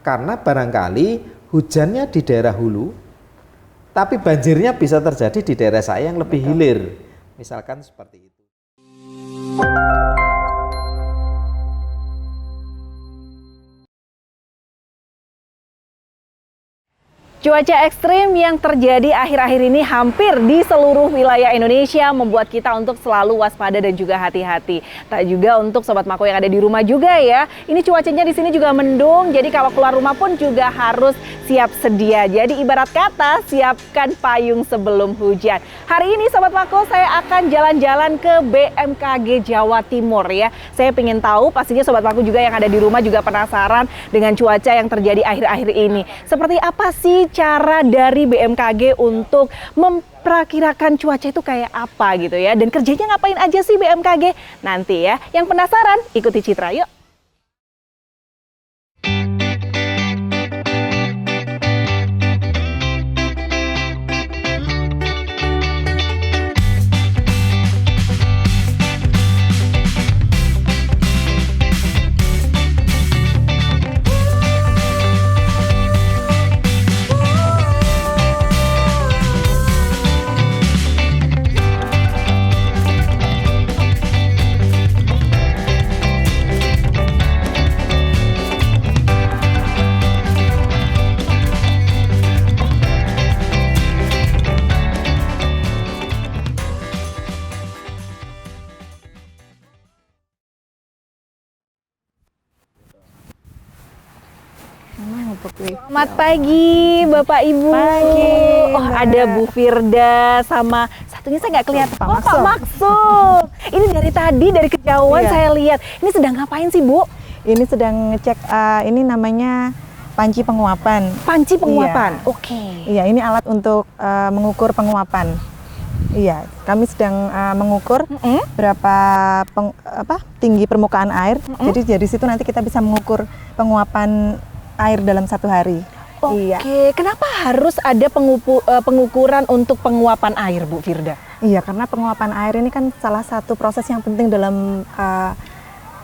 Karena barangkali hujannya di daerah hulu, tapi banjirnya bisa terjadi di daerah saya yang lebih hilir. Misalkan seperti itu. Cuaca ekstrim yang terjadi akhir-akhir ini hampir di seluruh wilayah Indonesia membuat kita untuk selalu waspada dan juga hati-hati. Tak juga untuk Sobat Mako yang ada di rumah juga ya. Ini cuacanya di sini juga mendung, jadi kalau keluar rumah pun juga harus siap sedia. Jadi ibarat kata, siapkan payung sebelum hujan. Hari ini Sobat Mako saya akan jalan-jalan ke BMKG Jawa Timur ya. Saya ingin tahu, pastinya Sobat Mako juga yang ada di rumah juga penasaran dengan cuaca yang terjadi akhir-akhir ini. Seperti apa sih cara dari BMKG untuk memperkirakan cuaca itu kayak apa gitu ya, dan kerjanya ngapain aja sih BMKG? Nanti ya, yang penasaran ikuti Citra yuk. Selamat pagi Bapak Ibu. Pagi. Oh, ada Bu Firda sama satunya saya nggak kelihatan. Pak Maksum. Ini dari tadi dari kejauhan saya lihat. Ini sedang ngapain sih Bu? Ini sedang ngecek, ini namanya panci penguapan. Panci penguapan. Iya. Oke. Iya, ini alat untuk mengukur penguapan. Iya, kami sedang mengukur berapa tinggi permukaan air. Jadi dari situ nanti kita bisa mengukur penguapan air dalam satu hari. Oke, Iya. kenapa harus ada pengukuran untuk penguapan air, Bu Firda? Iya, karena penguapan air ini kan salah satu proses yang penting dalam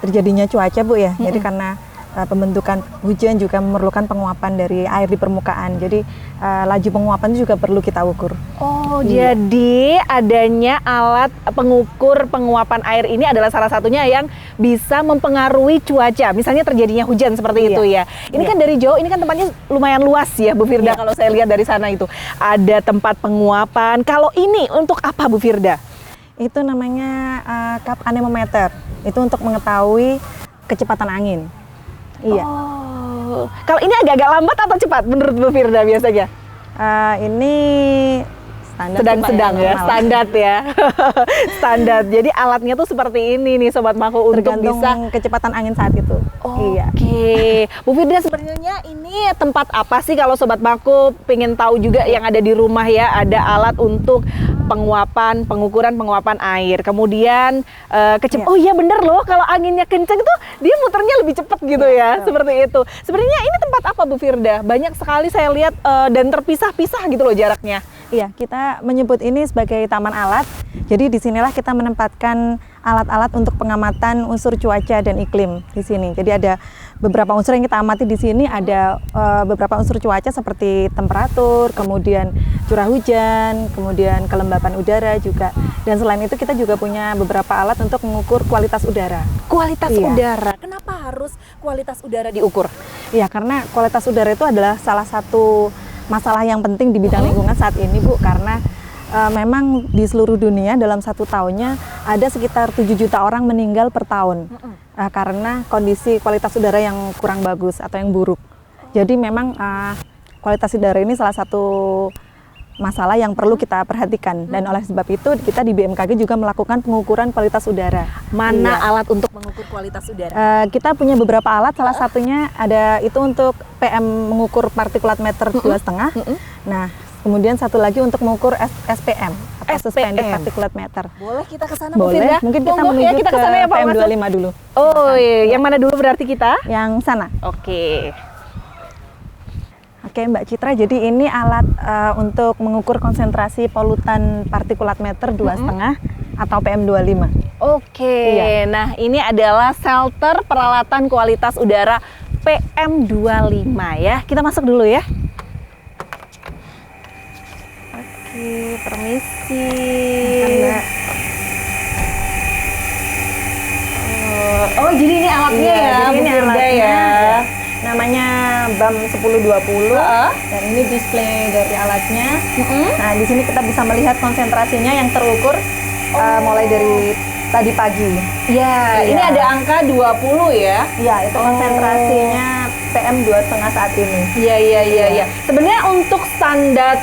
terjadinya cuaca, Bu ya. Jadi karena pembentukan hujan juga memerlukan penguapan dari air di permukaan. Jadi laju penguapan juga perlu kita ukur. Oh, jadi adanya alat pengukur penguapan air ini adalah salah satunya yang bisa mempengaruhi cuaca. Misalnya terjadinya hujan seperti itu ya. Ini kan dari jauh, ini kan tempatnya lumayan luas ya Bu Firda kalau saya lihat dari sana itu. Ada tempat penguapan. Kalau ini untuk apa Bu Firda? Itu namanya cup anemometer. Itu untuk mengetahui kecepatan angin. Iya. Oh, kalau ini agak-agak lambat atau cepat menurut Bu Firda biasanya? Ini standar sedang-sedang ya, standar ya. Standar. Jadi alatnya tuh seperti ini nih Sobat Mako untuk tergantung bisa kecepatan angin saat itu. Iya. Oke. Bu Firda sebenarnya ini tempat apa sih kalau Sobat Mako pengen tahu juga yang ada di rumah ya, ada alat untuk pengukuran penguapan air. Kemudian oh iya bener loh, kalau anginnya kenceng tuh dia muternya lebih cepat gitu ya, seperti itu. Sebenarnya ini tempat apa Bu Firda? Banyak sekali saya lihat dan terpisah-pisah gitu loh jaraknya. Iya, kita menyebut ini sebagai taman alat. Jadi disinilah kita menempatkan alat-alat untuk pengamatan unsur cuaca dan iklim di sini. Jadi ada beberapa unsur yang kita amati di sini. Ada beberapa unsur cuaca seperti temperatur, kemudian curah hujan, kemudian kelembapan udara juga. Dan selain itu kita juga punya beberapa alat untuk mengukur kualitas udara. Kualitas udara. Kenapa harus kualitas udara diukur? Iya, karena kualitas udara itu adalah salah satu masalah yang penting di bidang lingkungan saat ini, Bu, karena memang di seluruh dunia dalam satu tahunnya ada sekitar 7 juta orang meninggal per tahun karena kondisi kualitas udara yang kurang bagus atau yang buruk. Jadi memang kualitas udara ini salah satu masalah yang perlu kita perhatikan, dan oleh sebab itu kita di BMKG juga melakukan pengukuran kualitas udara. Mana alat untuk mengukur kualitas udara? Kita punya beberapa alat, salah satunya ada itu untuk PM mengukur partikulat meter 2,5. Nah, kemudian satu lagi untuk mengukur SPM atau suspended particulate matter. Boleh kita ke sana Bu Boleh, Firda? mungkin kita Monggo, menuju ya, kita ke kesana ya, Pak PM25 dulu. Oh iya, yang mana dulu berarti kita? Yang sana. Oke. Oke Mbak Citra, jadi ini alat untuk mengukur konsentrasi polutan partikulat meter 2,5 atau PM25. Oke, nah ini adalah shelter peralatan kualitas udara PM25 ya. Kita masuk dulu ya. Oke, permisi. Mbak. Oh, jadi ini alatnya Iya, ya, jadi Bu ini Firda alatnya, ya. namanya BAM 1020 dan ini display dari alatnya. Nah, di sini kita bisa melihat konsentrasinya yang terukur mulai dari tadi pagi. Ya, Iya. ini ada angka 20 ya. Iya, itu konsentrasinya PM 2,5 saat ini. Iya, iya, iya, iya. Sebenarnya untuk standar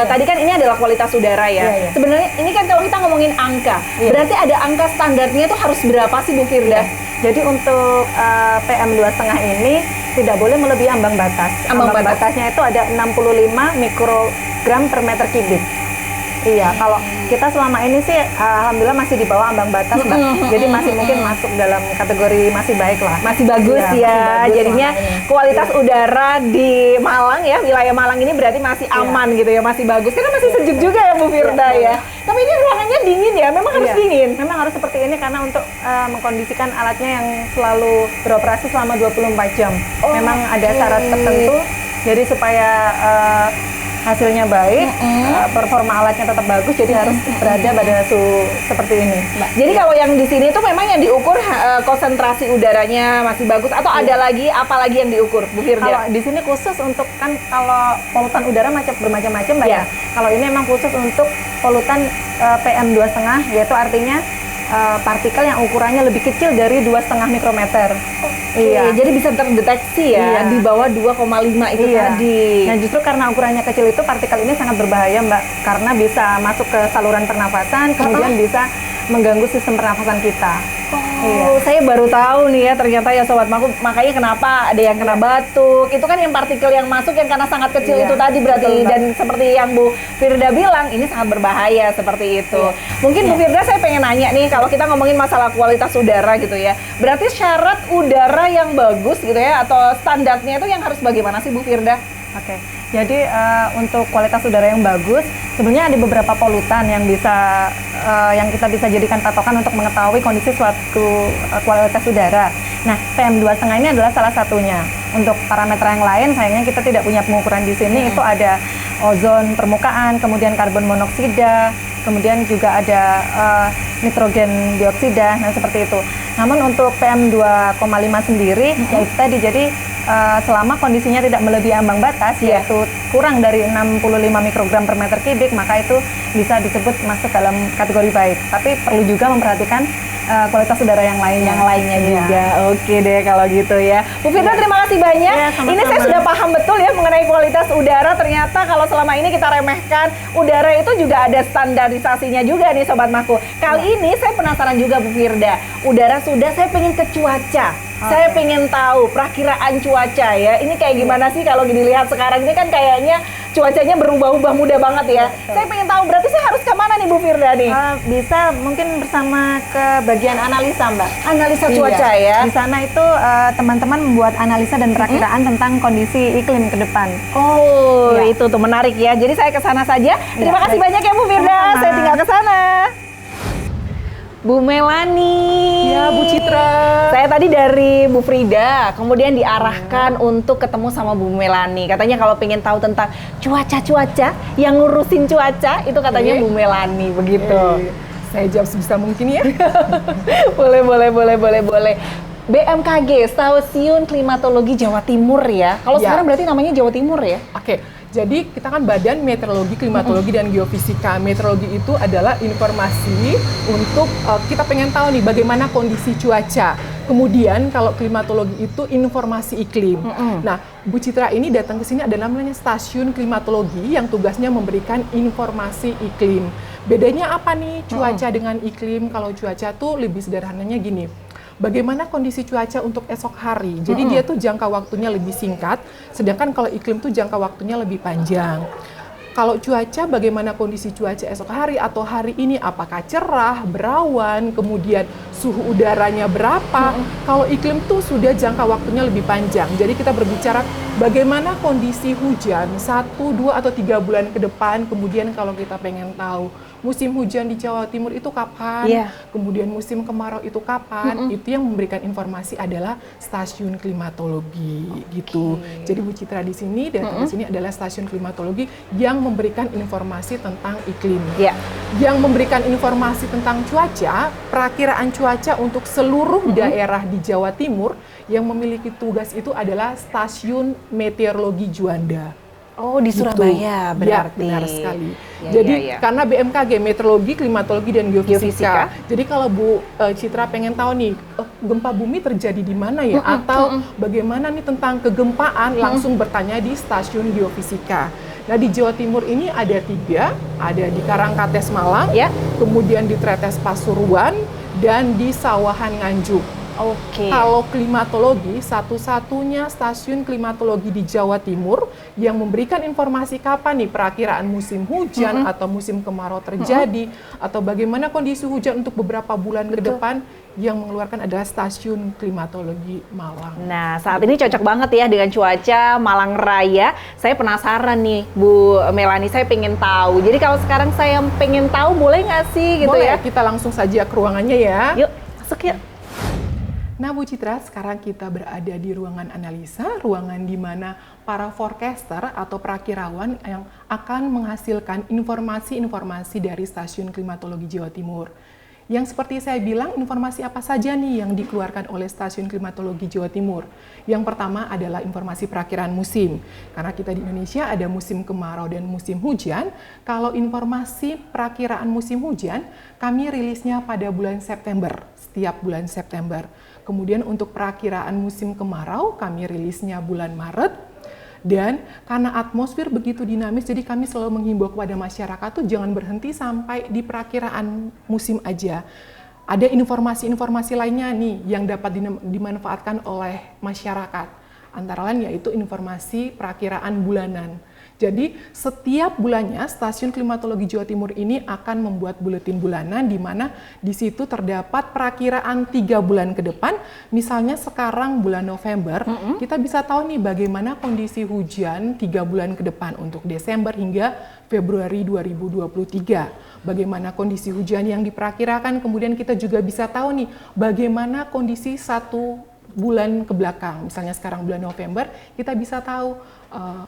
tadi kan ini adalah kualitas udara ya. Iya, iya. Sebenarnya ini kan kalau kita ngomongin angka, Iya. berarti ada angka standarnya tuh harus berapa sih Bu Firda? Jadi untuk PM 2,5 ini tidak boleh melebihi ambang batas. Ambang batas. Batasnya itu ada 65 mikrogram per meter kubik. Iya, kalau kita selama ini sih alhamdulillah masih di bawah ambang batas, Mbak. Jadi masih mungkin masuk dalam kategori masih baik lah. Masih bagus Iya, ya. masih bagus Jadinya selama ini. kualitas udara di Malang ya, wilayah Malang ini berarti masih aman gitu ya, masih bagus. Karena masih sejuk juga ya Bu Firda ya. Tapi ini ruangannya dingin ya, memang harus Iya. dingin. Memang harus seperti ini karena untuk mengkondisikan alatnya yang selalu beroperasi selama 24 jam. Memang ada syarat tertentu, jadi supaya hasilnya baik, performa alatnya tetap bagus, jadi harus berada pada suhu seperti ini, Mbak. Jadi kalau yang di sini itu memang yang diukur konsentrasi udaranya masih bagus atau ada lagi apa lagi yang diukur Bu Kalau Firda? di sini khusus untuk kan kalau polutan udara bermacam-macam, Mbak ya. Kalau ini memang khusus untuk polutan PM 2,5, yaitu artinya partikel yang ukurannya lebih kecil dari 2,5 mikrometer. Iya, jadi bisa terdeteksi ya Iya. di bawah 2,5 itu Iya. tadi. Nah, justru karena ukurannya kecil itu partikel ini sangat berbahaya, Mbak, karena bisa masuk ke saluran pernafasan, kemudian bisa mengganggu sistem pernafasan kita. Oh, saya baru tahu nih ya ternyata ya Sobat Maku, makanya kenapa ada yang kena batuk. Itu kan yang partikel yang masuk yang karena sangat kecil Iya, itu tadi berarti. betul, Mbak. Dan seperti yang Bu Firda bilang, ini sangat berbahaya seperti itu. Mungkin Bu Firda saya pengen nanya nih, kalau kita ngomongin masalah kualitas udara gitu ya. Berarti syarat udara yang bagus gitu ya, atau standarnya itu yang harus bagaimana sih Bu Firda? Oke, jadi untuk kualitas udara yang bagus, sebenarnya ada beberapa polutan yang bisa yang kita bisa jadikan patokan untuk mengetahui kondisi suatu kualitas udara. Nah, PM 2,5 ini adalah salah satunya. Untuk parameter yang lain, sayangnya kita tidak punya pengukuran di sini. Itu ada ozon permukaan, kemudian karbon monoksida, kemudian juga ada nitrogen dioksida, nah seperti itu. Namun untuk PM 2,5 sendiri, yaitu tadi jadi selama kondisinya tidak melebihi ambang batas, yaitu kurang dari 65 mikrogram per meter kubik, maka itu bisa disebut masuk dalam kategori baik. Tapi perlu juga memperhatikan kualitas udara yang lainnya. Yang lainnya Iya. juga. Oke deh kalau gitu ya. Bu Firda terima kasih banyak. Iya, sama-sama. Ini saya sudah paham betul ya mengenai kualitas udara. Ternyata kalau selama ini kita remehkan, udara itu juga ada standarisasinya juga nih Sobat Maku. Kali ini saya penasaran juga Bu Firda. Udara sudah, saya pengen ke cuaca. Saya pengen tahu perakiraan cuaca ya. Ini kayak gimana sih kalau dilihat sekarang ini kan kayaknya cuacanya berubah-ubah mudah banget ya. Saya pengen tahu berarti saya harus ke mana nih Bu Firda nih? Bisa mungkin bersama ke bagian analisa, Mbak. Analisa cuaca ya. Di sana itu teman-teman membuat analisa dan perakiraan tentang kondisi iklim ke depan. Oh, Iya. itu tuh menarik ya. Jadi saya ke sana saja. Terima kasih baik. banyak ya Bu Firda. Sama-sama. Saya tinggal ke sana. Bu Melani. Ya, Bu Citra. Saya tadi dari Bu Frida, kemudian diarahkan untuk ketemu sama Bu Melani. Katanya kalau pengen tahu tentang cuaca-cuaca, yang ngurusin cuaca itu katanya Oke. Bu Melani, begitu. Saya jawab sebisa mungkin ya. boleh. BMKG, Stasiun Klimatologi Jawa Timur ya. Kalau Ya. sekarang berarti namanya Jawa Timur ya? Oke, jadi kita kan Badan Meteorologi, Klimatologi, dan Geofisika. Meteorologi itu adalah informasi untuk kita pengen tahu nih bagaimana kondisi cuaca. Kemudian kalau klimatologi itu informasi iklim. Nah, Bu Citra ini datang ke sini ada namanya Stasiun Klimatologi yang tugasnya memberikan informasi iklim. Bedanya apa nih cuaca dengan iklim? Kalau cuaca tuh lebih sederhananya gini. Bagaimana kondisi cuaca untuk esok hari. Jadi dia tuh jangka waktunya lebih singkat, sedangkan kalau iklim tuh jangka waktunya lebih panjang. Kalau cuaca, bagaimana kondisi cuaca esok hari atau hari ini, apakah cerah, berawan, kemudian suhu udaranya berapa. Kalau iklim tuh sudah jangka waktunya lebih panjang. Jadi kita berbicara bagaimana kondisi hujan 1, 2, atau 3 bulan ke depan. Kemudian kalau kita pengen tahu musim hujan di Jawa Timur itu kapan, kemudian musim kemarau itu kapan, itu yang memberikan informasi adalah stasiun klimatologi gitu. Jadi Bu Citra di sini, datang di sini adalah stasiun klimatologi yang memberikan informasi tentang iklim. Yang memberikan informasi tentang cuaca, perakiraan cuaca untuk seluruh daerah di Jawa Timur yang memiliki tugas itu adalah stasiun meteorologi Juanda. Oh, di Surabaya berarti. Ya, benar sekali. Jadi karena BMKG, Meteorologi, Klimatologi, dan Geofisika. Jadi kalau Bu Citra pengen tahu nih, gempa bumi terjadi di mana ya? Atau bagaimana nih tentang kegempaan, langsung bertanya di stasiun Geofisika. Nah, di Jawa Timur ini ada 3, ada di Karangkates Malang, kemudian di Tretes Pasuruan, dan di Sawahan Nganjuk. Kalau klimatologi, satu-satunya stasiun klimatologi di Jawa Timur yang memberikan informasi kapan nih perakiraan musim hujan atau musim kemarau terjadi, atau bagaimana kondisi hujan untuk beberapa bulan ke depan, yang mengeluarkan adalah stasiun klimatologi Malang. Nah, saat ini cocok banget ya dengan cuaca Malang Raya. Saya penasaran nih, Bu Melanie, saya pengen tahu. Jadi kalau sekarang saya pengen tahu, boleh nggak sih gitu boleh, ya? Kita langsung saja ke ruangannya ya. Yuk, masuk yuk. Nah Bu Citra, sekarang kita berada di ruangan analisa, ruangan di mana para forecaster atau perakirawan yang akan menghasilkan informasi-informasi dari stasiun klimatologi Jawa Timur. Yang seperti saya bilang, informasi apa saja nih yang dikeluarkan oleh stasiun klimatologi Jawa Timur? Yang pertama adalah informasi perakiraan musim. Karena kita di Indonesia ada musim kemarau dan musim hujan. Kalau informasi perakiraan musim hujan, kami rilisnya pada bulan September, setiap bulan September. Kemudian untuk perakiraan musim kemarau, kami rilisnya bulan Maret. Dan karena atmosfer begitu dinamis, jadi kami selalu menghimbau kepada masyarakat tuh jangan berhenti sampai di perakiraan musim aja. Ada informasi-informasi lainnya nih yang dapat dimanfaatkan oleh masyarakat. Antara lain yaitu informasi perakiraan bulanan. Jadi setiap bulannya stasiun klimatologi Jawa Timur ini akan membuat buletin bulanan di mana di situ terdapat perakiraan 3 bulan ke depan. Misalnya sekarang bulan November, kita bisa tahu nih bagaimana kondisi hujan 3 bulan ke depan untuk Desember hingga Februari 2023. Bagaimana kondisi hujan yang diperkirakan, kemudian kita juga bisa tahu nih bagaimana kondisi 1 bulan ke belakang. Misalnya sekarang bulan November, kita bisa tahu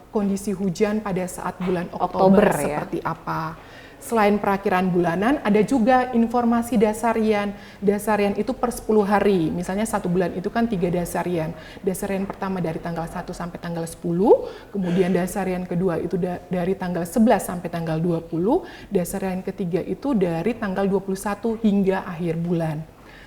kondisi hujan pada saat bulan Oktober seperti apa. Selain perakiraan bulanan, ada juga informasi dasarian. Dasarian itu per 10 hari. Misalnya 1 bulan itu kan 3 dasarian. Dasarian pertama dari tanggal 1 sampai tanggal 10, kemudian dasarian kedua itu dari tanggal 11 sampai tanggal 20, dasarian ketiga itu dari tanggal 21 hingga akhir bulan.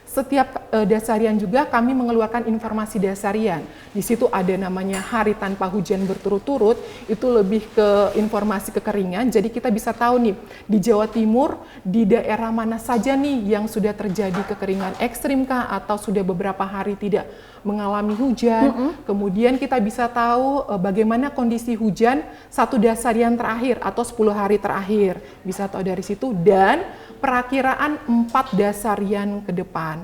Setiap dasarian juga kami mengeluarkan informasi dasarian. Di situ ada namanya hari tanpa hujan berturut-turut, itu lebih ke informasi kekeringan. Jadi kita bisa tahu nih, di Jawa Timur, di daerah mana saja nih yang sudah terjadi kekeringan ekstrim kah, atau sudah beberapa hari tidak mengalami hujan. Kemudian kita bisa tahu bagaimana kondisi hujan 1 dasarian terakhir atau 10 hari terakhir. Bisa tahu dari situ, dan perakiraan 4 dasarian ke depan.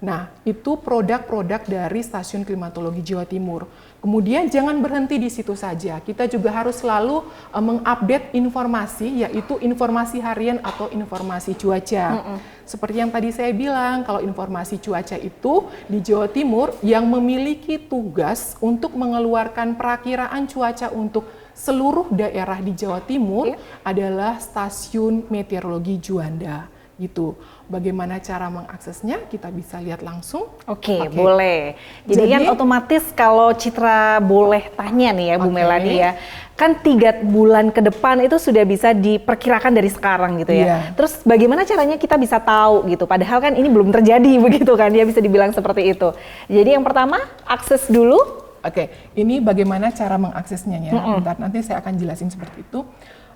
Nah, itu produk-produk dari Stasiun Klimatologi Jawa Timur. Kemudian jangan berhenti di situ saja. Kita juga harus selalu mengupdate informasi, yaitu informasi harian atau informasi cuaca. Seperti yang tadi saya bilang, kalau informasi cuaca itu di Jawa Timur yang memiliki tugas untuk mengeluarkan perakiraan cuaca untuk seluruh daerah di Jawa Timur adalah Stasiun Meteorologi Juanda. Gitu. Bagaimana cara mengaksesnya? Kita bisa lihat langsung. Oke, boleh. Jadi kan otomatis kalau Citra boleh tanya nih ya Bu Melanie ya, kan 3 bulan ke depan itu sudah bisa diperkirakan dari sekarang gitu ya. Terus bagaimana caranya kita bisa tahu gitu? Padahal kan ini belum terjadi begitu kan, ya bisa dibilang seperti itu. Jadi yang pertama, akses dulu. Ini bagaimana cara mengaksesnya ya. Bentar, nanti saya akan jelasin seperti itu.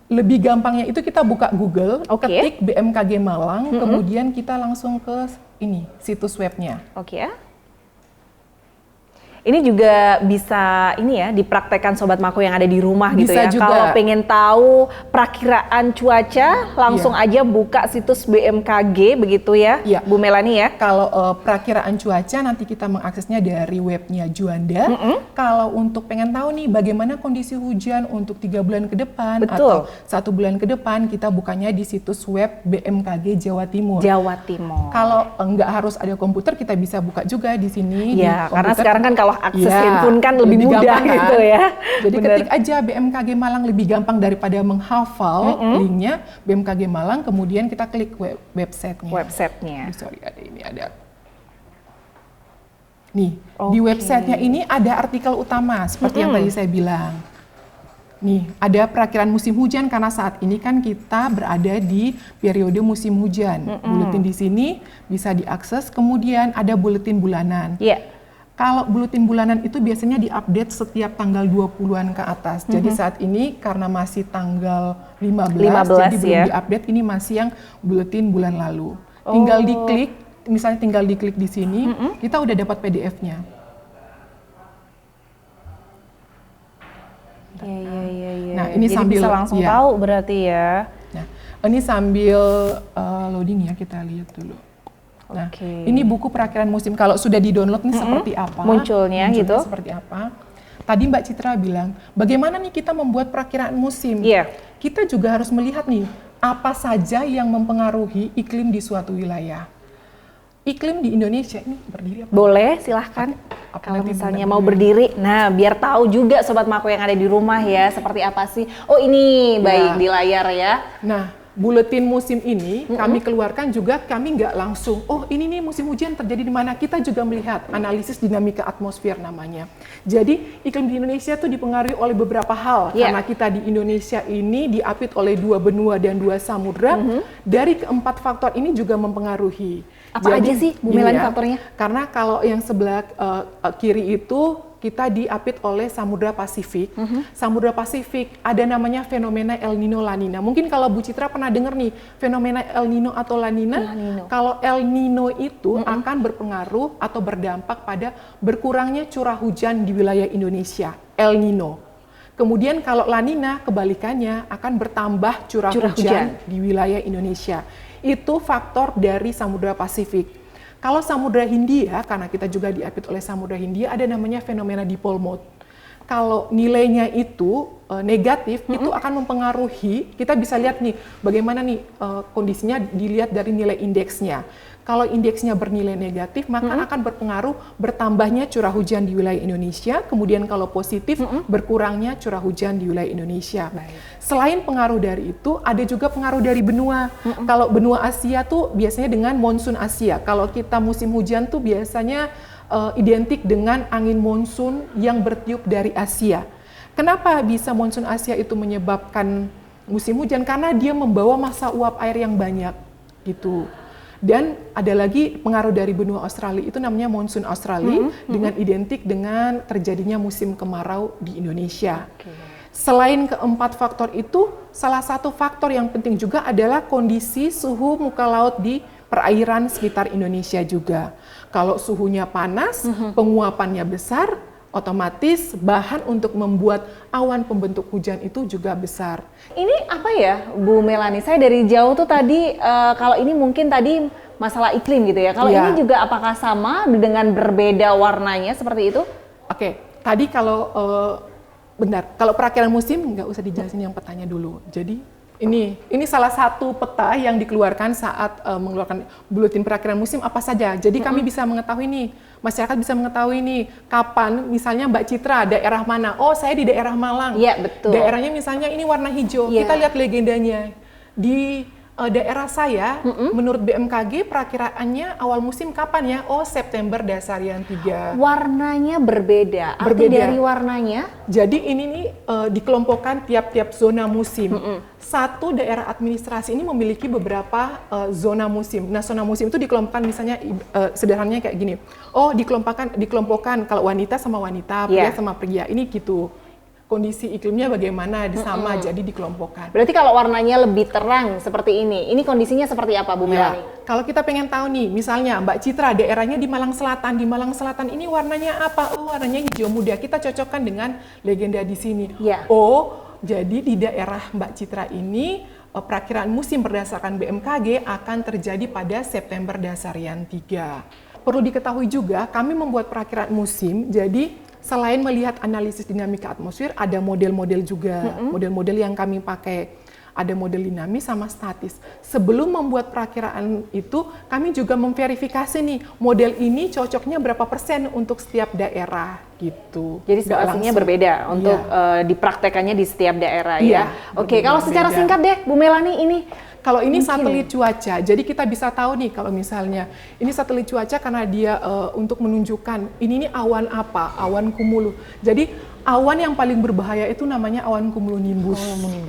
Lebih gampangnya itu kita buka Google, ketik BMKG Malang, kemudian kita langsung ke ini, situs webnya. Ini juga bisa ini ya dipraktekkan Sobat Mako yang ada di rumah gitu Bisa ya. juga. Kalau pengen tahu perakiraan cuaca, langsung aja buka situs BMKG begitu ya, Iya. Bu Melani ya. Kalau perakiraan cuaca nanti kita mengaksesnya dari webnya Juanda. Kalau untuk pengen tahu nih bagaimana kondisi hujan untuk 3 bulan ke depan Betul. atau 1 bulan ke depan, kita bukanya di situs web BMKG Jawa Timur. Jawa Timur. Kalau nggak harus ada komputer, kita bisa buka juga di sini. Ya, di karena komputer. sekarang kan kalau akses Iya, handphone kan lebih mudah gampang kan? gitu ya. Jadi Bener. ketik aja BMKG Malang, lebih gampang daripada menghafal linknya BMKG Malang, kemudian kita klik websitenya. Websitenya. Sorry, ada. Nih, di Oke. websitenya ini ada artikel utama seperti yang tadi saya bilang. Nih, ada perakiran musim hujan karena saat ini kan kita berada di periode musim hujan. Buletin di sini bisa diakses, kemudian ada buletin bulanan. Iya. Kalau buletin bulanan itu biasanya diupdate setiap tanggal 20-an ke atas. Jadi saat ini karena masih tanggal 15 jadi belum ya. diupdate, ini masih yang buletin bulan lalu. Tinggal diklik, misalnya tinggal diklik di sini, kita udah dapat PDF-nya. Iya. Nah, ini Jadi sambil- bisa langsung iya. tahu berarti ya. Nah, ini sambil loading ya, kita lihat dulu. Nah, Oke. ini buku perakiran musim. Kalau sudah di-download nih seperti apa? Munculnya gitu. Seperti apa? Tadi Mbak Citra bilang, bagaimana nih kita membuat perakiraan musim? Iya. Kita juga harus melihat nih, apa saja yang mempengaruhi iklim di suatu wilayah. Iklim di Indonesia ini berdiri apa? Boleh, silahkan. Apa Kalau nanti misalnya benar-benar mau berdiri, nah biar tahu juga Sobat Mako yang ada di rumah ya, seperti apa sih. Oh ini, baik Ya. di layar ya. Nah, buletin musim ini kami keluarkan juga, kami nggak langsung, oh ini nih musim hujan terjadi di mana, kita juga melihat analisis dinamika atmosfer namanya. Jadi iklim di Indonesia itu dipengaruhi oleh beberapa hal, Iya. karena kita di Indonesia ini diapit oleh 2 benua dan 2 samudra, dari keempat faktor ini juga mempengaruhi. Apa aja sih, Bu gini Melani, faktornya? Karena kalau yang sebelah kiri itu kita diapit oleh Samudra Pasifik. Samudra Pasifik ada namanya fenomena El Nino La Nina. Mungkin kalau Bu Citra pernah dengar nih fenomena El Nino atau La Nina. La Nino. Kalau El Nino itu akan berpengaruh atau berdampak pada berkurangnya curah hujan di wilayah Indonesia. El Nino. Kemudian kalau La Nina kebalikannya akan bertambah curah Curah hujan. hujan di wilayah Indonesia. Itu faktor dari Samudra Pasifik. Kalau Samudra Hindia, karena kita juga diapit oleh Samudra Hindia, ada namanya fenomena dipole mode. Kalau nilainya itu negatif, itu akan mempengaruhi, kita bisa lihat nih, bagaimana nih kondisinya dilihat dari nilai indeksnya. Kalau indeksnya bernilai negatif, maka akan berpengaruh bertambahnya curah hujan di wilayah Indonesia, kemudian kalau positif, berkurangnya curah hujan di wilayah Indonesia. Selain pengaruh dari itu, ada juga pengaruh dari benua. Kalau benua Asia tuh biasanya dengan monsun Asia. Kalau kita musim hujan tuh biasanya identik dengan angin monsun yang bertiup dari Asia. Kenapa bisa monsun Asia itu menyebabkan musim hujan? Karena dia membawa massa uap air yang banyak, gitu. Dan ada lagi pengaruh dari benua Australia, itu namanya monsun Australia, dengan identik dengan terjadinya musim kemarau di Indonesia. Selain keempat faktor itu, salah satu faktor yang penting juga adalah kondisi suhu muka laut di perairan sekitar Indonesia juga. Kalau suhunya panas, penguapannya besar, otomatis bahan untuk membuat awan pembentuk hujan itu juga besar. Ini apa ya, Bu Melani? Saya dari jauh tuh tadi, kalau ini mungkin tadi masalah iklim gitu ya. Kalau Iya. ini juga apakah sama dengan berbeda warnanya seperti itu? Oke, tadi kalau benar, kalau perakiran musim nggak usah dijelasin yang petanya dulu. Jadi ini salah satu peta yang dikeluarkan saat mengeluarkan buletin perakiran musim apa saja. Jadi kami bisa mengetahui nih, masyarakat bisa mengetahui nih kapan, misalnya Mbak Citra daerah mana? Oh, saya di daerah Malang. Iya, betul. Daerahnya misalnya ini warna hijau. Iya. Kita lihat legendanya. Di daerah saya, menurut BMKG perakiraannya awal musim kapan ya? Oh, September Dasarian 3. Warnanya berbeda. Arti Berbeda. dari warnanya? Jadi ini nih dikelompokkan tiap-tiap zona musim. Satu daerah administrasi ini memiliki beberapa zona musim. Nah, zona musim itu dikelompokkan misalnya sederhananya kayak gini. Oh, dikelompokkan kalau wanita sama wanita, pria Yeah. sama pria. Ini gitu. kondisi iklimnya bagaimana, sama jadi dikelompokkan. Berarti kalau warnanya lebih terang seperti ini kondisinya seperti apa Bu Melani? Kalau kita pengen tahu nih, misalnya Mbak Citra daerahnya di Malang Selatan. Di Malang Selatan ini warnanya apa? Oh, warnanya hijau muda. Kita cocokkan dengan legenda di sini. Ya. Oh, jadi di daerah Mbak Citra ini perakiraan musim berdasarkan BMKG akan terjadi pada September Dasarian 3. Perlu diketahui juga, kami membuat perakiraan musim, jadi selain melihat analisis dinamika atmosfer, ada model-model juga, model-model yang kami pakai. Ada model dinamis sama statis. Sebelum membuat perakiraan itu, kami juga memverifikasi nih, model ini cocoknya berapa persen untuk setiap daerah gitu. Jadi situasinya berbeda untuk dipraktekannya di setiap daerah ya. Oke, kalau secara singkat deh Bu Melani ini. Kalau ini satelit cuaca, jadi kita bisa tahu nih kalau misalnya ini satelit cuaca karena dia untuk menunjukkan ini awan apa, awan cumulus. Jadi awan yang paling berbahaya itu namanya awan cumulonimbus.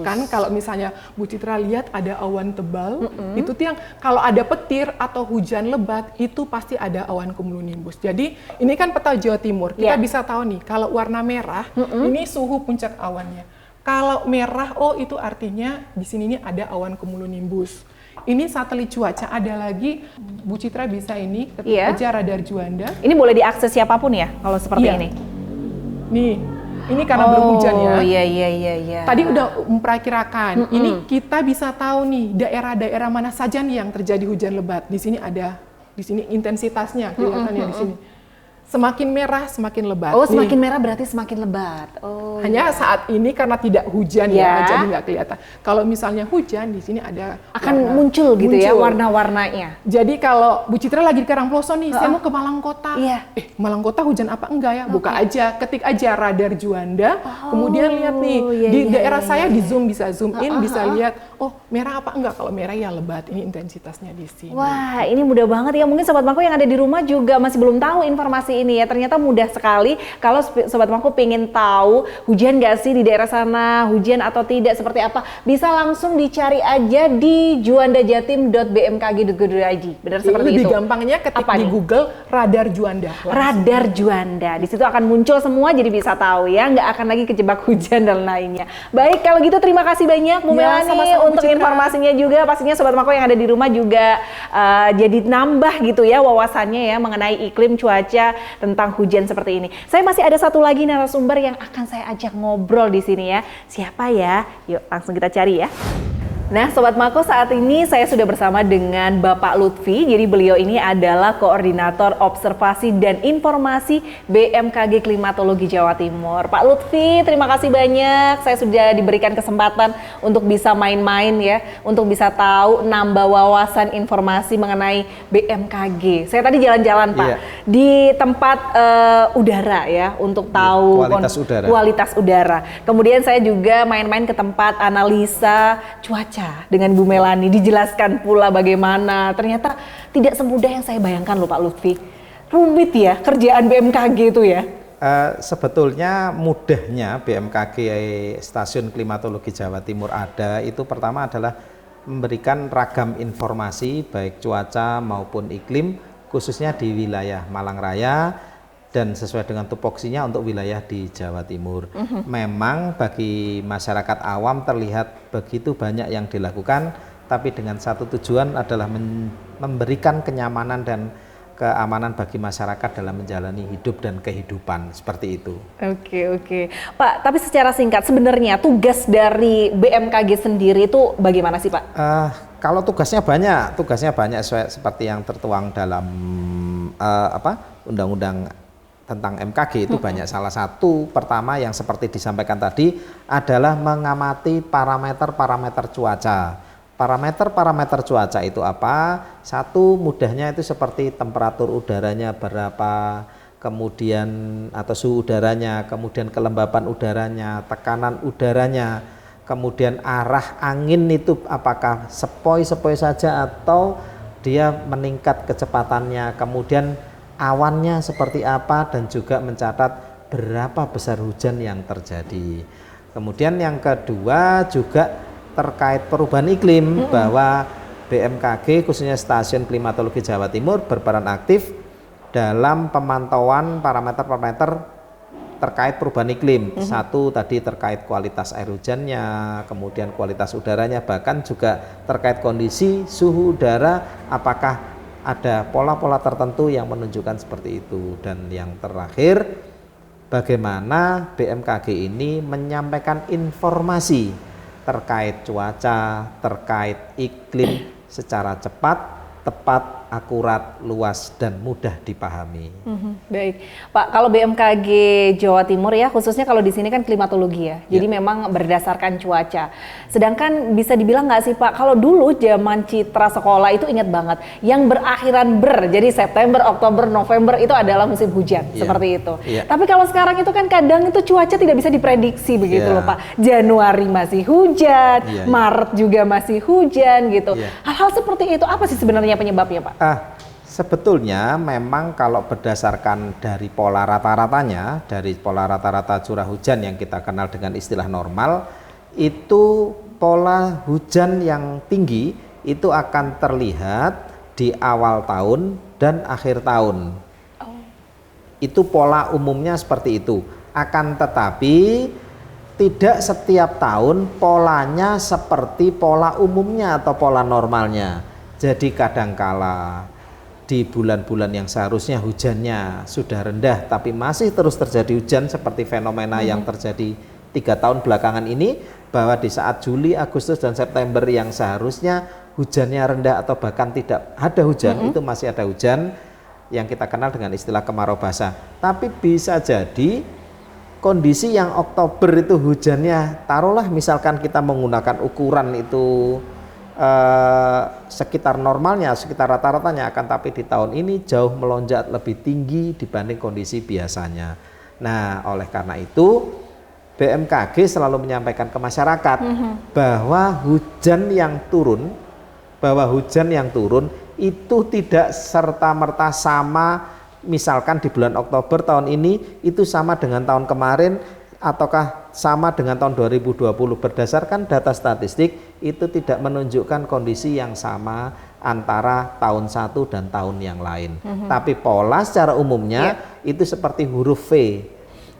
Kan kalau misalnya Bu Citra lihat ada awan tebal, itu tuh yang kalau ada petir atau hujan lebat itu pasti ada awan cumulonimbus. Jadi ini kan peta Jawa Timur, kita bisa tahu nih kalau warna merah ini suhu puncak awannya. Kalau merah, oh itu artinya di sini nih ada awan cumulonimbus. Ini satelit cuaca, ada lagi Bu Citra bisa ini ketik aja radar Juanda. Ini boleh diakses siapapun ya kalau seperti ini. Nih, ini karena belum hujan ya. Oh iya. Tadi udah memperkirakan. Ini kita bisa tahu nih daerah-daerah mana saja nih yang terjadi hujan lebat. Di sini ada, di sini intensitasnya kelihatannya di sini. Semakin merah semakin lebat. Oh, semakin merah berarti semakin lebat. Oh. Hanya saat ini karena tidak hujan ya, jadi nggak kelihatan. Kalau misalnya hujan di sini ada akan muncul gitu ya warna-warnanya. Jadi kalau Bu Citra lagi di Karangploso nih, saya mau ke Malang Kota. Iya. Malang Kota hujan apa enggak ya? Buka aja, ketik aja radar Juanda. Kemudian lihat nih di daerah saya di zoom bisa zoom in, bisa lihat. Oh merah apa enggak? Kalau merah ya lebat. Ini intensitasnya di sini. Wah ini mudah banget ya. Mungkin Sobat Mako yang ada di rumah juga masih belum tahu informasi ini ya. Ternyata mudah sekali kalau Sobat Mako pengen tahu hujan nggak sih di daerah sana, hujan atau tidak seperti apa, bisa langsung dicari aja di juandajatim.bmkg.go.id. Benar seperti itu. Lebih gampangnya ketik di Google radar Juanda. Radar Juanda. Di situ akan muncul semua jadi bisa tahu ya, nggak akan lagi kejebak hujan dan lainnya. Baik kalau gitu terima kasih banyak Bu Melani untuk informasinya juga. Pastinya Sobat Mako yang ada di rumah juga jadi nambah gitu ya wawasannya ya mengenai iklim cuaca tentang hujan seperti ini. Saya masih ada satu lagi narasumber yang akan saya ajak ngobrol di sini ya. Siapa ya? Yuk langsung kita cari ya. Nah Sobat Mako, saat ini saya sudah bersama dengan Bapak Lutfi. Jadi beliau ini adalah Koordinator Observasi dan Informasi BMKG Klimatologi Jawa Timur. Pak Lutfi, terima kasih banyak. Saya sudah diberikan kesempatan untuk bisa main-main ya, untuk bisa tahu nambah wawasan informasi mengenai BMKG. Saya tadi jalan-jalan Pak di tempat udara ya, untuk tahu kualitas udara. Kemudian saya juga main-main ke tempat analisa cuaca dengan Bu Melani, dijelaskan pula bagaimana. Ternyata tidak semudah yang saya bayangkan loh Pak Lutfi. Rumit ya kerjaan BMKG itu ya. Sebetulnya mudahnya BMKG Stasiun Klimatologi Jawa Timur ada itu pertama adalah memberikan ragam informasi baik cuaca maupun iklim khususnya di wilayah Malang Raya dan sesuai dengan tupoksinya untuk wilayah di Jawa Timur. Memang bagi masyarakat awam terlihat begitu banyak yang dilakukan, tapi dengan satu tujuan adalah memberikan kenyamanan dan keamanan bagi masyarakat dalam menjalani hidup dan kehidupan seperti itu. Oke. Pak, tapi secara singkat sebenarnya tugas dari BMKG sendiri itu bagaimana sih Pak? Kalau tugasnya banyak seperti yang tertuang dalam undang-undang tentang MKG itu banyak. Salah satu pertama yang seperti disampaikan tadi adalah mengamati parameter-parameter cuaca. Parameter-parameter cuaca itu apa? Satu mudahnya itu seperti temperatur udaranya berapa, kemudian atau suhu udaranya, kemudian kelembapan udaranya, tekanan udaranya, kemudian arah angin itu apakah sepoi-sepoi saja atau dia meningkat kecepatannya, kemudian awannya seperti apa dan juga mencatat berapa besar hujan yang terjadi. Kemudian yang kedua juga terkait perubahan iklim bahwa BMKG khususnya Stasiun Klimatologi Jawa Timur berperan aktif dalam pemantauan parameter-parameter terkait perubahan iklim. Satu tadi terkait kualitas air hujannya, kemudian kualitas udaranya, bahkan juga terkait kondisi suhu udara, apakah ada pola-pola tertentu yang menunjukkan seperti itu. Dan yang terakhir, bagaimana BMKG ini menyampaikan informasi terkait cuaca, terkait iklim secara cepat, tepat, akurat, luas, dan mudah dipahami. Baik, Pak. Kalau BMKG Jawa Timur ya, khususnya kalau di sini kan klimatologi ya, jadi memang berdasarkan cuaca. Sedangkan bisa dibilang nggak sih Pak, kalau dulu zaman Citra sekolah itu ingat banget, yang berakhiran jadi September, Oktober, November itu adalah musim hujan, seperti itu. Tapi kalau sekarang itu kan kadang itu cuaca tidak bisa diprediksi begitu loh Pak. Januari masih hujan, Maret juga masih hujan gitu. Hal-hal seperti itu apa sih sebenarnya penyebabnya Pak? Sebetulnya memang kalau berdasarkan dari pola rata-ratanya, dari pola rata-rata curah hujan yang kita kenal dengan istilah normal, itu pola hujan yang tinggi itu akan terlihat di awal tahun dan akhir tahun. Itu pola umumnya seperti itu. Akan tetapi tidak setiap tahun polanya seperti pola umumnya atau pola normalnya. Jadi kadangkala di bulan-bulan yang seharusnya hujannya sudah rendah tapi masih terus terjadi hujan seperti fenomena yang terjadi 3 tahun belakangan ini, bahwa di saat Juli, Agustus, dan September yang seharusnya hujannya rendah atau bahkan tidak ada hujan, itu masih ada hujan yang kita kenal dengan istilah kemarau basah. Tapi bisa jadi kondisi yang Oktober itu hujannya, taruhlah misalkan kita menggunakan ukuran itu sekitar normalnya, sekitar rata-ratanya, akan tapi di tahun ini jauh melonjak lebih tinggi dibanding kondisi biasanya. Nah, oleh karena itu BMKG selalu menyampaikan ke masyarakat bahwa hujan yang turun itu tidak serta-merta sama, misalkan di bulan Oktober tahun ini itu sama dengan tahun kemarin ataukah sama dengan tahun 2020. Berdasarkan data statistik itu tidak menunjukkan kondisi yang sama antara tahun satu dan tahun yang lain. Tapi pola secara umumnya itu seperti huruf V.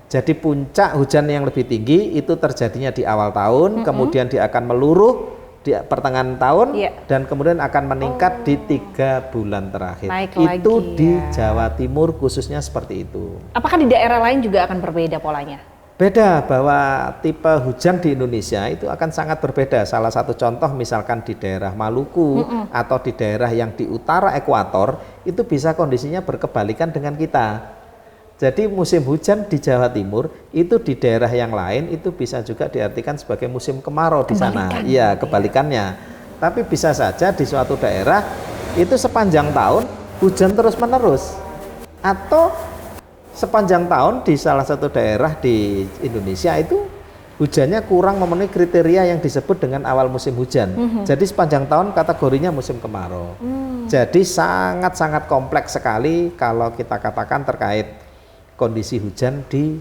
Jadi puncak hujan yang lebih tinggi itu terjadinya di awal tahun, kemudian dia akan meluruh di pertengahan tahun, dan kemudian akan meningkat di 3 bulan terakhir. Itu di Jawa Timur khususnya seperti itu. Apakah di daerah lain juga akan berbeda polanya? Beda, bahwa tipe hujan di Indonesia itu akan sangat berbeda. Salah satu contoh misalkan di daerah Maluku atau di daerah yang di utara ekuator, itu bisa kondisinya berkebalikan dengan kita. Jadi musim hujan di Jawa Timur itu di daerah yang lain itu bisa juga diartikan sebagai musim kemarau di sana. Iya, kebalikannya. Tapi bisa saja di suatu daerah itu sepanjang tahun hujan terus-menerus, atau sepanjang tahun di salah satu daerah di Indonesia itu hujannya kurang memenuhi kriteria yang disebut dengan awal musim hujan. Jadi sepanjang tahun kategorinya musim kemarau. Jadi sangat-sangat kompleks sekali kalau kita katakan terkait kondisi hujan di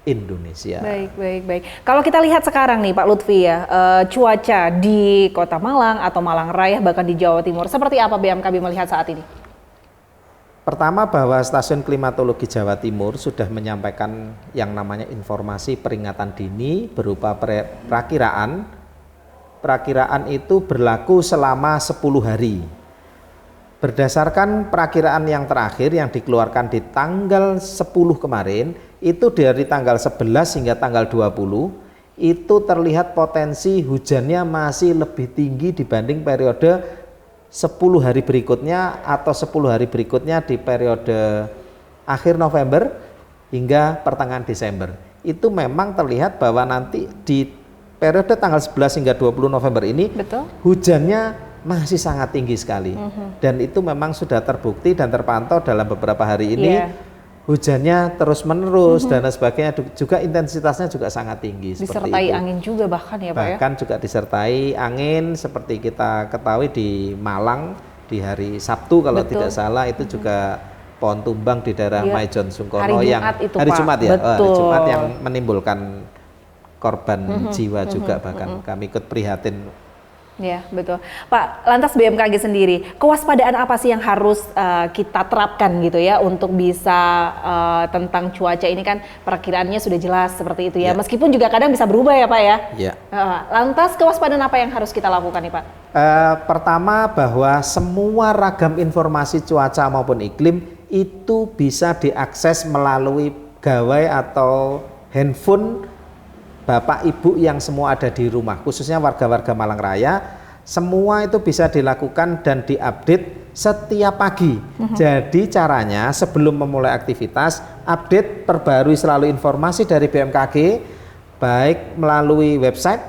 Indonesia. Baik. Kalau kita lihat sekarang nih Pak Lutfi ya, cuaca di Kota Malang atau Malang Raya bahkan di Jawa Timur, seperti apa BMKG melihat saat ini? Pertama, bahwa Stasiun Klimatologi Jawa Timur sudah menyampaikan yang namanya informasi peringatan dini berupa perakiraan. Perakiraan itu berlaku selama 10 hari. Berdasarkan perakiraan yang terakhir yang dikeluarkan di tanggal 10 kemarin, itu dari tanggal 11 hingga tanggal 20, itu terlihat potensi hujannya masih lebih tinggi dibanding periode 10 hari berikutnya atau 10 hari berikutnya di periode akhir November hingga pertengahan Desember. Itu memang terlihat bahwa nanti di periode tanggal 11 hingga 20 November ini hujannya masih sangat tinggi sekali. Dan itu memang sudah terbukti dan terpantau dalam beberapa hari ini. Hujannya terus-menerus dan sebagainya, juga intensitasnya juga sangat tinggi. Disertai angin juga bahkan ya Pak ya? Bahkan juga disertai angin, seperti kita ketahui di Malang di hari Sabtu kalau tidak salah, itu juga pohon tumbang di daerah Maijon Sungkono yang hari Jumat ya, hari Jumat yang menimbulkan korban jiwa juga, bahkan kami ikut prihatin Ya, betul. Pak, lantas BMKG sendiri, kewaspadaan apa sih yang harus kita terapkan gitu ya untuk bisa tentang cuaca ini kan perakiraannya sudah jelas seperti itu ya. Meskipun juga kadang bisa berubah ya Pak ya. Ya. Lantas kewaspadaan apa yang harus kita lakukan nih Pak? Pertama bahwa semua ragam informasi cuaca maupun iklim itu bisa diakses melalui gawai atau handphone Bapak Ibu yang semua ada di rumah, khususnya warga-warga Malang Raya, semua itu bisa dilakukan dan diupdate setiap pagi. Jadi caranya sebelum memulai aktivitas, update, perbarui selalu informasi dari BMKG, baik melalui website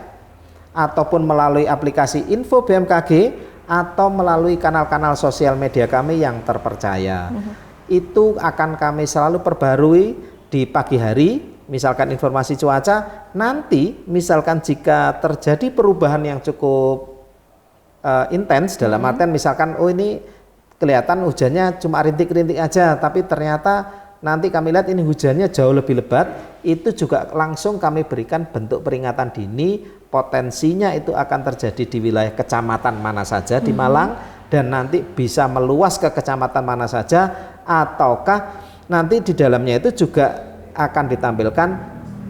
ataupun melalui aplikasi info BMKG atau melalui kanal-kanal sosial media kami yang terpercaya. Itu akan kami selalu perbarui di pagi hari. Misalkan informasi cuaca, nanti misalkan jika terjadi perubahan yang cukup intens dalam artian misalkan ini kelihatan hujannya cuma rintik-rintik aja, tapi ternyata nanti kami lihat ini hujannya jauh lebih lebat, itu juga langsung kami berikan bentuk peringatan dini, potensinya itu akan terjadi di wilayah kecamatan mana saja di Malang, dan nanti bisa meluas ke kecamatan mana saja, ataukah nanti di dalamnya itu juga akan ditampilkan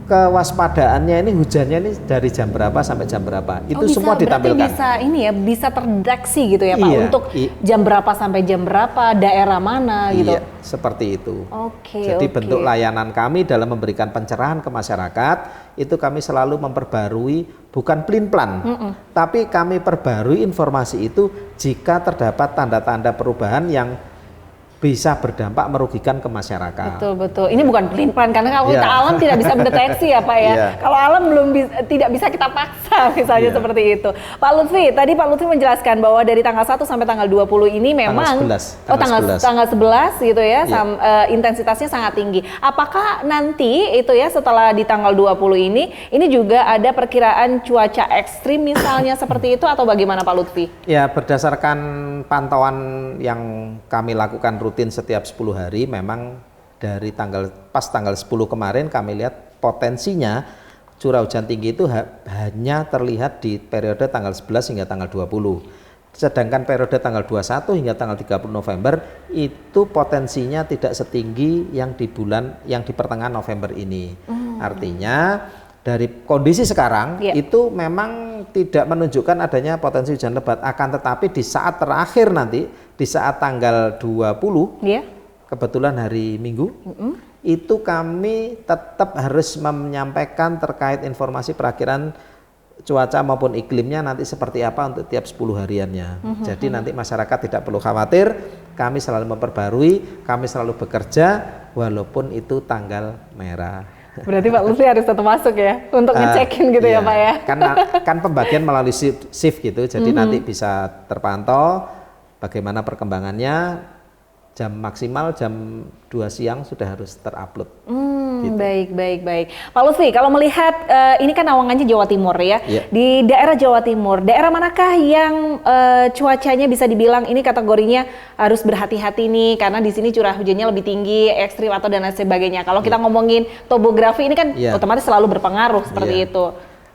kewaspadaannya ini hujannya ini dari jam berapa sampai jam berapa. Itu bisa, semua ditampilkan. Bisa ini ya, bisa terdeteksi gitu ya Pak, Iya, untuk jam berapa sampai jam berapa, daerah mana gitu. Iya, seperti itu. Oke. Jadi bentuk layanan kami dalam memberikan pencerahan ke masyarakat itu kami selalu memperbarui, bukan pelin-pelan, tapi kami perbarui informasi itu jika terdapat tanda-tanda perubahan yang bisa berdampak merugikan ke masyarakat. Betul. Ini bukan pelin-pelan karena kalau kita alam tidak bisa mendeteksi ya Pak ya. Kalau alam tidak bisa kita paksa misalnya seperti itu. Pak Lutfi, tadi Pak Lutfi menjelaskan bahwa dari tanggal 1 sampai tanggal 20 ini memang tanggal 11 gitu ya, intensitasnya sangat tinggi. Apakah nanti itu ya setelah di tanggal 20 ini juga ada perkiraan cuaca ekstrim misalnya seperti itu atau bagaimana Pak Lutfi? Ya, berdasarkan pantauan yang kami lakukan rutin setiap 10 hari, memang dari pas tanggal 10 kemarin kami lihat potensinya curah hujan tinggi itu hanya terlihat di periode tanggal 11 hingga tanggal 20. Sedangkan periode tanggal 21 hingga tanggal 30 November itu potensinya tidak setinggi yang di pertengahan November ini. Artinya dari kondisi sekarang itu memang tidak menunjukkan adanya potensi hujan lebat, akan tetapi di saat terakhir nanti, di saat tanggal 20, kebetulan hari Minggu, itu kami tetap harus menyampaikan terkait informasi perakhiran cuaca maupun iklimnya nanti seperti apa untuk tiap 10 hariannya. Jadi nanti masyarakat tidak perlu khawatir, kami selalu memperbarui, kami selalu bekerja walaupun itu tanggal merah. Berarti Pak Lutfi harus tetap masuk ya untuk ngecekin gitu ya Pak ya. Kan pembagian melalui shift gitu, jadi nanti bisa terpantau bagaimana perkembangannya, jam maksimal jam 2 siang sudah harus terupload. Gitu. Baik. Pak Lutfi, kalau melihat ini kan naungannya Jawa Timur ya. Di daerah Jawa Timur, daerah manakah yang cuacanya bisa dibilang ini kategorinya harus berhati-hati nih karena di sini curah hujannya lebih tinggi, ekstrim atau dan lain sebagainya. Kalau kita ngomongin topografi ini kan otomatis selalu berpengaruh seperti itu.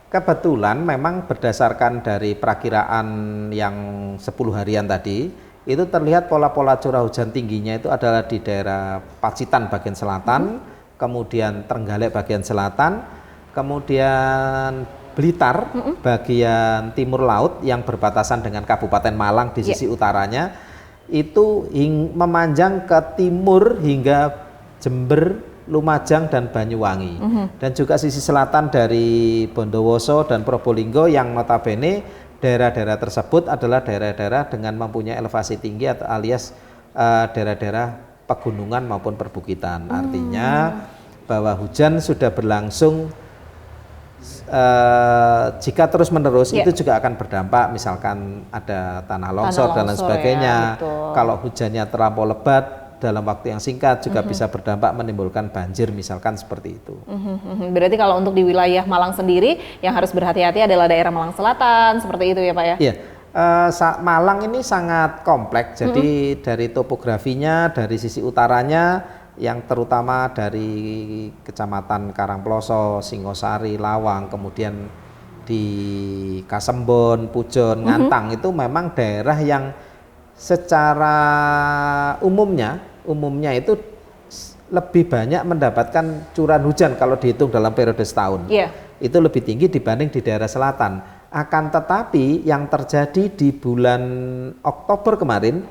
Kebetulan memang berdasarkan dari perakiraan yang 10 harian tadi, itu terlihat pola-pola curah hujan tingginya itu adalah di daerah Pacitan bagian selatan, kemudian Trenggalek bagian selatan, kemudian Blitar bagian timur laut yang berbatasan dengan Kabupaten Malang di sisi utaranya, itu memanjang ke timur hingga Jember, Lumajang dan Banyuwangi. Dan juga sisi selatan dari Bondowoso dan Probolinggo yang notabene daerah-daerah tersebut adalah daerah-daerah dengan mempunyai elevasi tinggi atau alias daerah-daerah pegunungan maupun perbukitan. Artinya bahwa hujan sudah berlangsung jika terus menerus itu juga akan berdampak, misalkan ada tanah longsor dan lain sebagainya. Kalau hujannya terlampau lebat dalam waktu yang singkat juga bisa berdampak menimbulkan banjir misalkan seperti itu. Berarti kalau untuk di wilayah Malang sendiri yang harus berhati-hati adalah daerah Malang Selatan seperti itu ya Pak ya? Iya. Malang ini sangat kompleks, jadi dari topografinya, dari sisi utaranya yang terutama dari Kecamatan Karangploso, Singosari, Lawang, kemudian di Kasembon, Pujon, Ngantang itu memang daerah yang secara umumnya itu lebih banyak mendapatkan curah hujan kalau dihitung dalam periode setahun. Itu lebih tinggi dibanding di daerah selatan. Akan tetapi yang terjadi di bulan Oktober kemarin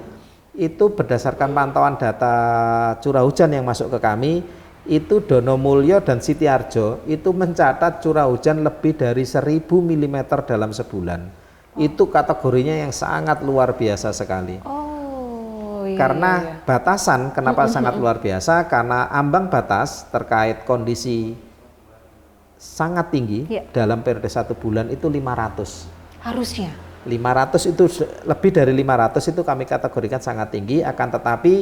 itu berdasarkan pantauan data curah hujan yang masuk ke kami, itu Donomulyo dan Sitiarjo itu mencatat curah hujan lebih dari 1000 mm dalam sebulan. Itu kategorinya yang sangat luar biasa sekali. Karena batasan, kenapa sangat luar biasa? Karena ambang batas terkait kondisi sangat tinggi dalam periode 1 bulan itu 500. Harusnya 500 itu lebih dari 500 itu kami kategorikan sangat tinggi, akan tetapi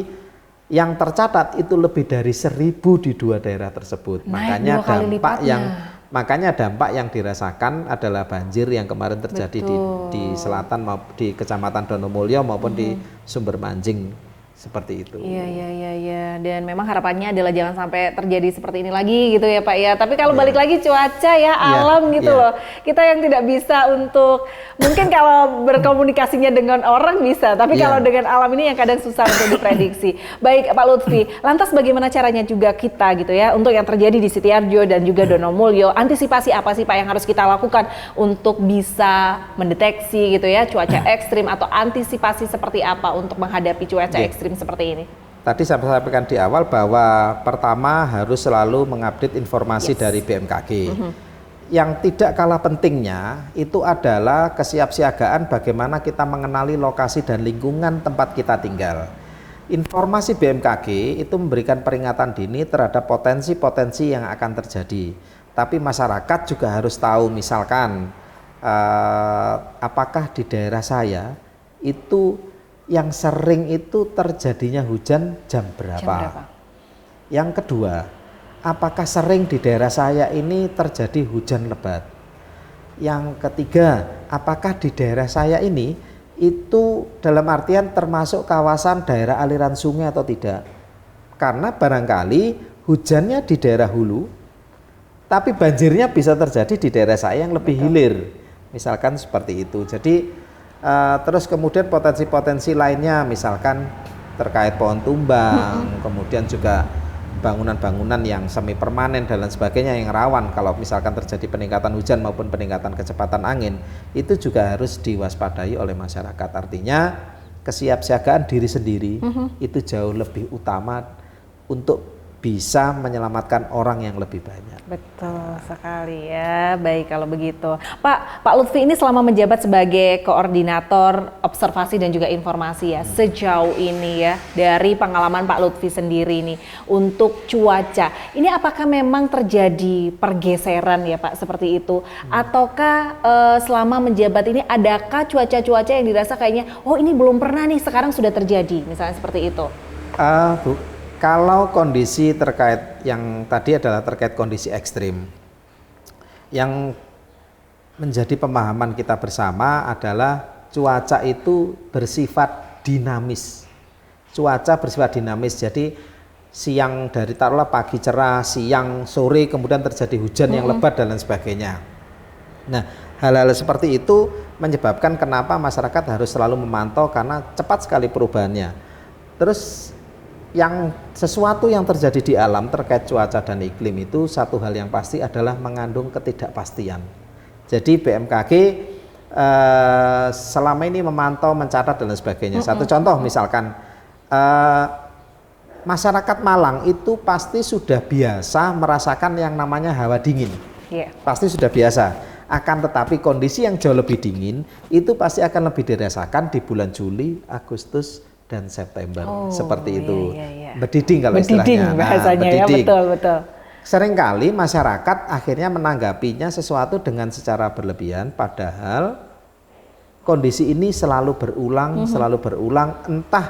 yang tercatat itu lebih dari 1000 di 2 daerah tersebut. Makanya dampak yang dirasakan adalah banjir yang kemarin terjadi di selatan, di Kecamatan Donomulyo maupun di Sumber Manjing, seperti itu. Iya. Dan memang harapannya adalah jangan sampai terjadi seperti ini lagi gitu ya Pak ya. Tapi kalau balik lagi cuaca ya, alam gitu loh. Kita yang tidak bisa untuk, mungkin kalau berkomunikasinya dengan orang bisa, tapi kalau dengan alam ini yang kadang susah untuk diprediksi. Baik Pak Lutfi, lantas bagaimana caranya juga kita gitu ya, untuk yang terjadi di Sitiarjo dan juga Donomulyo, antisipasi apa sih Pak yang harus kita lakukan untuk bisa mendeteksi gitu ya cuaca ekstrim, atau antisipasi seperti apa untuk menghadapi cuaca ekstrim seperti ini? Tadi saya sampaikan di awal bahwa pertama harus selalu mengupdate informasi dari BMKG. Yang tidak kalah pentingnya itu adalah kesiapsiagaan bagaimana kita mengenali lokasi dan lingkungan tempat kita tinggal. Informasi BMKG itu memberikan peringatan dini terhadap potensi-potensi yang akan terjadi. Tapi masyarakat juga harus tahu, misalkan apakah di daerah saya itu yang sering itu terjadinya hujan jam berapa? Yang kedua, apakah sering di daerah saya ini terjadi hujan lebat? Yang ketiga, apakah di daerah saya ini itu dalam artian termasuk kawasan daerah aliran sungai atau tidak? Karena barangkali hujannya di daerah hulu, tapi banjirnya bisa terjadi di daerah saya yang lebih hilir. Misalkan seperti itu. Jadi terus kemudian potensi-potensi lainnya, misalkan terkait pohon tumbang, kemudian juga bangunan-bangunan yang semi permanen dan lain sebagainya yang rawan kalau misalkan terjadi peningkatan hujan maupun peningkatan kecepatan angin, itu juga harus diwaspadai oleh masyarakat. Artinya kesiapsiagaan diri sendiri itu jauh lebih utama untuk bisa menyelamatkan orang yang lebih banyak. Betul sekali ya. Baik kalau begitu. Pak Lutfi ini selama menjabat sebagai koordinator observasi dan juga informasi ya, sejauh ini ya, dari pengalaman Pak Lutfi sendiri nih untuk cuaca, ini apakah memang terjadi pergeseran ya Pak seperti itu? Ataukah selama menjabat ini adakah cuaca-cuaca yang dirasa kayaknya oh ini belum pernah nih, sekarang sudah terjadi, misalnya seperti itu? Bu, kalau kondisi terkait yang tadi adalah terkait kondisi ekstrim, yang menjadi pemahaman kita bersama adalah cuaca itu bersifat dinamis. Cuaca bersifat dinamis, jadi siang dari taruhlah pagi cerah, siang sore kemudian terjadi hujan yang lebat dan lain sebagainya. Nah, hal-hal seperti itu menyebabkan kenapa masyarakat harus selalu memantau karena cepat sekali perubahannya. Terus yang sesuatu yang terjadi di alam terkait cuaca dan iklim itu satu hal yang pasti adalah mengandung ketidakpastian. Jadi BMKG selama ini memantau, mencatat dan lain sebagainya. Satu contoh misalkan masyarakat Malang itu pasti sudah biasa merasakan yang namanya hawa dingin. Pasti sudah biasa. Akan tetapi kondisi yang jauh lebih dingin itu pasti akan lebih dirasakan di bulan Juli, Agustus dan September, seperti itu. Bediding kalau istilahnya. Bahasanya ya, betul. Seringkali masyarakat akhirnya menanggapinya sesuatu dengan secara berlebihan, padahal kondisi ini selalu berulang, entah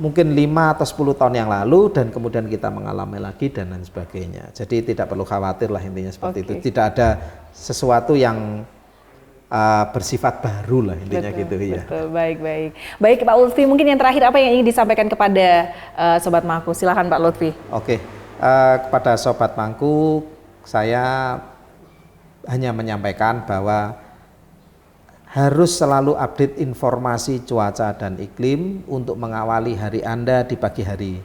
mungkin 5 atau 10 tahun yang lalu dan kemudian kita mengalami lagi dan lain sebagainya. Jadi tidak perlu khawatir lah, intinya seperti itu. Tidak ada sesuatu yang bersifat baru lah, intinya gitu ya. Betul, baik Pak Lutfi, mungkin yang terakhir apa yang ingin disampaikan kepada Sobat Mangku? Silakan Pak Lutfi. Oke, kepada Sobat Mangku, saya hanya menyampaikan bahwa harus selalu update informasi cuaca dan iklim untuk mengawali hari Anda di pagi hari.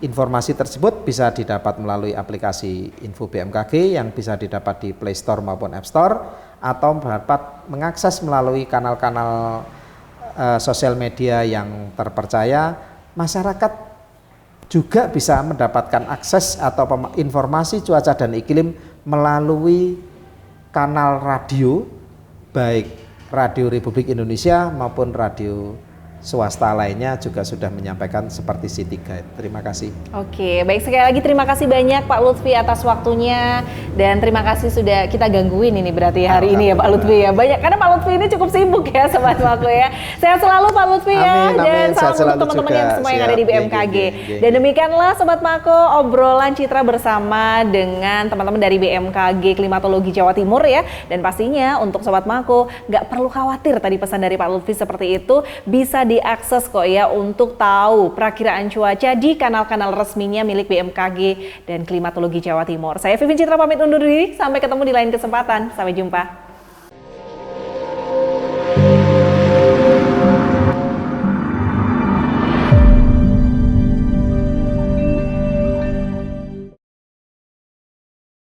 Informasi tersebut bisa didapat melalui aplikasi Info BMKG yang bisa didapat di Play Store maupun App Store, atau dapat mengakses melalui kanal-kanal sosial media yang terpercaya. Masyarakat juga bisa mendapatkan akses atau informasi cuaca dan iklim melalui kanal radio, baik Radio Republik Indonesia maupun radio swasta lainnya juga sudah menyampaikan seperti City Guide. Terima kasih. Oke, baik, sekali lagi terima kasih banyak Pak Lutfi atas waktunya, dan terima kasih sudah kita gangguin ini berarti hari ini ya Pak Lutfi ya. Banyak karena Pak Lutfi ini cukup sibuk ya Sobat Mako ya. Sehat selalu Pak Lutfi ya, dan salam untuk teman-teman yang semua yang ada di BMKG. Dan demikianlah Sobat Mako obrolan Citra bersama dengan teman-teman dari BMKG Klimatologi Jawa Timur ya. Dan pastinya untuk Sobat Mako nggak perlu khawatir, tadi pesan dari Pak Lutfi seperti itu, bisa diakses kok ya untuk tahu perakiraan cuaca di kanal-kanal resminya milik BMKG dan Klimatologi Jawa Timur. Saya Vivin Citra pamit undur diri, sampai ketemu di lain kesempatan. Sampai jumpa.